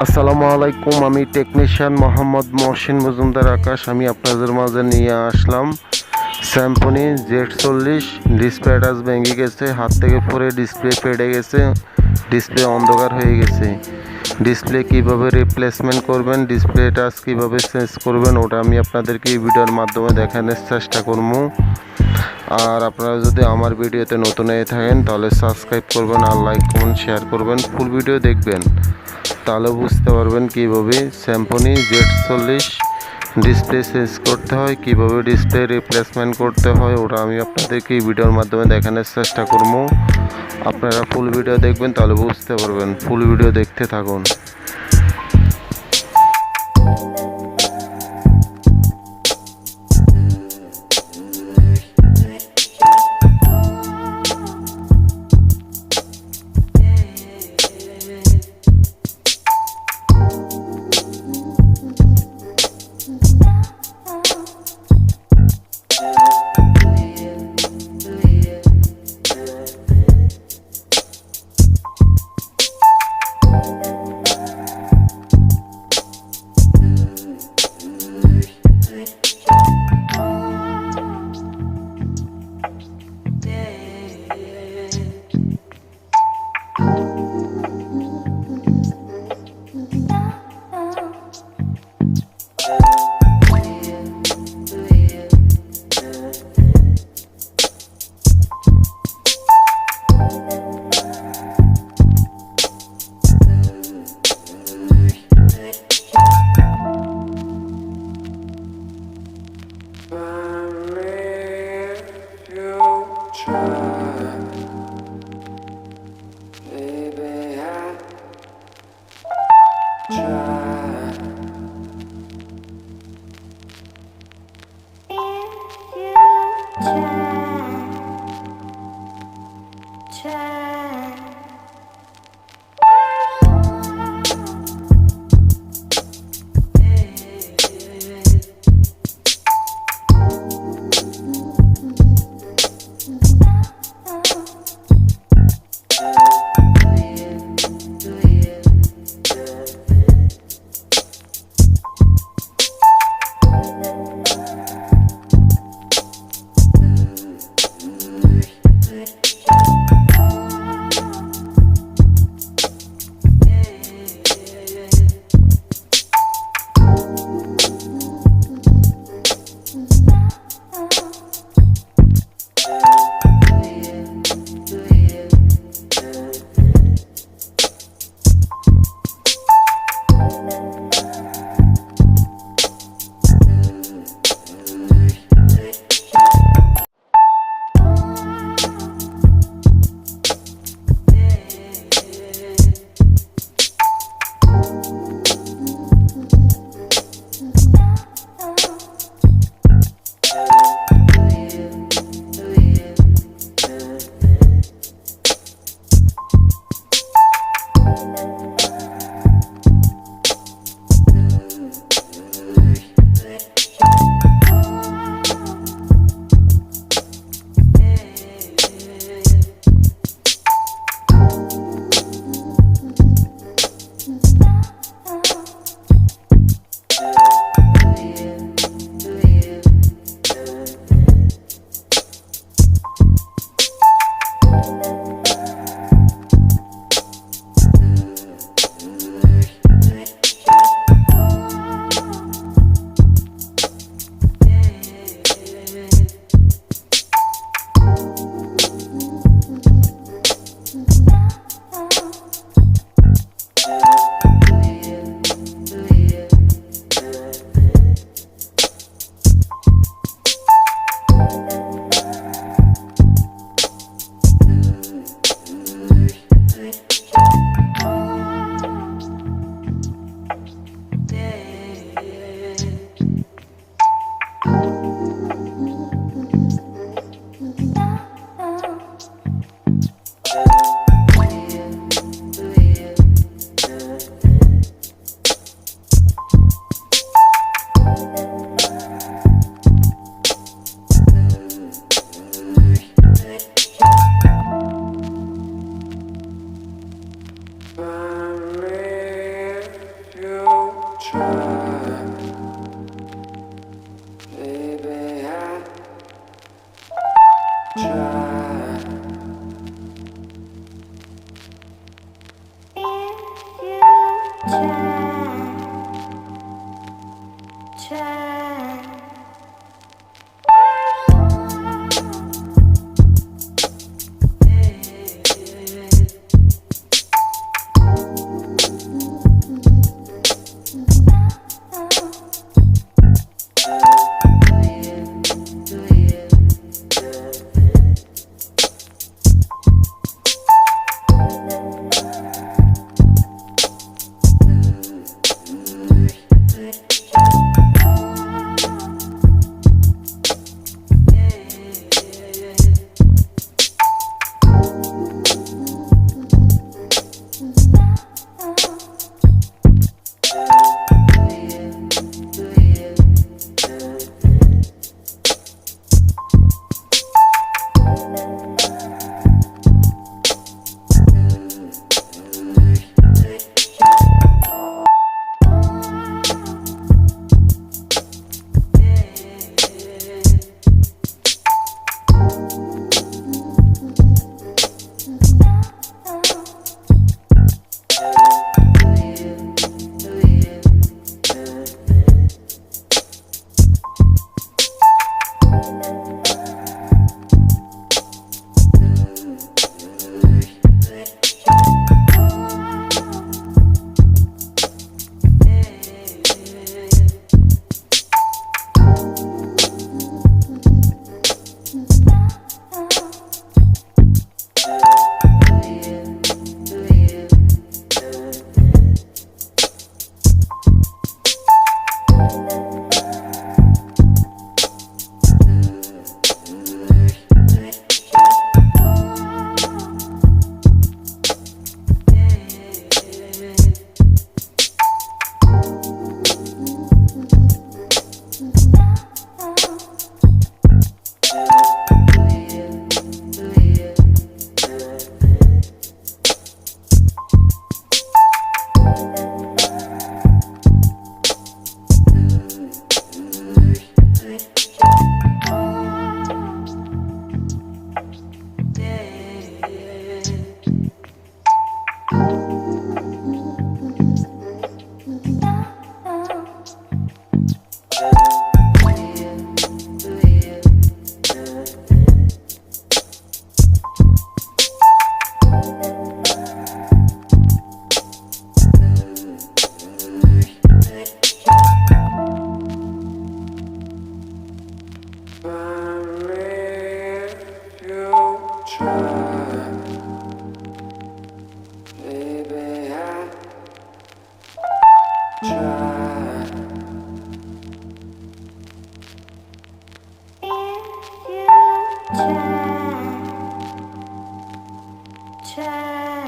আসসালামু আলাইকুম, আমি টেকনিশিয়ান মোহাম্মদ মহসিন মজুমদার আকাশ। আমি আপনাদের মাঝে নিয়ে আসলাম স্যাম্পনি Z40। ডিসপ্লে টাচ ভেঙে গেছে, হাত থেকে পড়ে ডিসপ্লে ফেটে গেছে, ডিসপ্লে অন্ধকার হয়ে গেছে। ডিসপ্লে কিভাবে রিপ্লেসমেন্ট করবেন, ডিসপ্লে টাচ কিভাবে চেঞ্জ করবেন, ওটা আমি আপনাদেরকে এই ভিডিওর মাধ্যমে দেখানোর চেষ্টা করব। আর আপনারা যদি আমার ভিডিওতে নতুন হয়ে থাকেন তাহলে সাবস্ক্রাইব করবেন আর লাইক কমেন্ট শেয়ার করবেন, ফুল ভিডিও দেখবেন, তাহলে বুঝতে পারবেন কীভাবে স্যাম্পনি Z40 ডিসপ্লে চেঞ্জ করতে হয়, কীভাবে ডিসপ্লে রিপ্লেসমেন্ট করতে হয়, ওটা আমি আপনাদেরকে এই ভিডিওর মাধ্যমে দেখানোর চেষ্টা করব। আপনারা ফুল ভিডিও দেখবেন তাহলে বুঝতে পারবেন, ফুল ভিডিও দেখতে থাকুন। share.